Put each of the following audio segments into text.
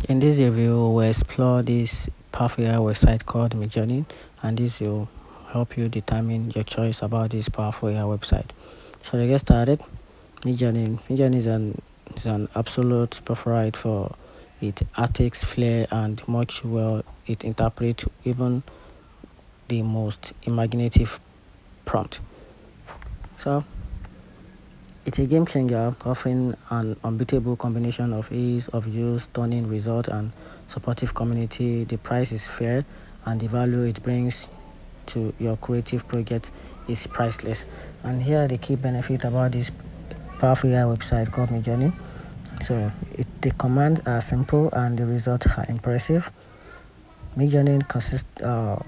In this review, we'll explore this powerful AI website called Midjourney, and this will help you determine your choice about this powerful AI website. So to get started, Midjourney is an absolute favorite for its ethics, flair, and much well it interprets even the most imaginative prompt. So it's a game changer, offering an unbeatable combination of ease of use, stunning result, and supportive community. The price is fair, and the value it brings to your creative project is priceless. And here are the key benefits about this powerful AI website called Midjourney. So the commands are simple and the results are impressive. Midjourney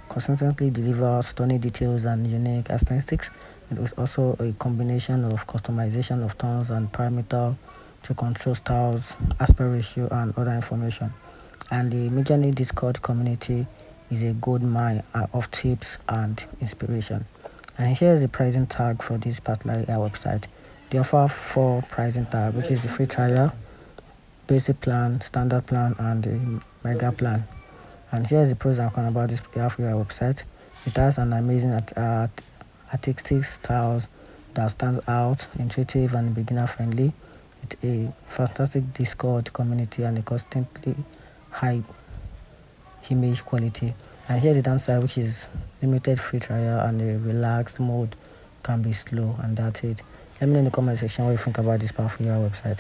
consistently delivers stunning details and unique aesthetics. It was also a combination of customization of tones and parameter to control styles, aspect ratio, and other information. And the Midjourney Discord community is a gold mine of tips and inspiration. And here is the pricing tag for this particular website. They offer 4 pricing tags, which is the free trial, basic plan, standard plan, and the mega plan. And here's the pros and cons about this website. It has an amazing artistic styles that stands out, intuitive and beginner friendly. It's a fantastic Discord community and a constantly high image quality. And here's the downside, which is limited free trial and a relaxed mode can be slow, and that's it. Let me know in the comment section what you think about this powerful website.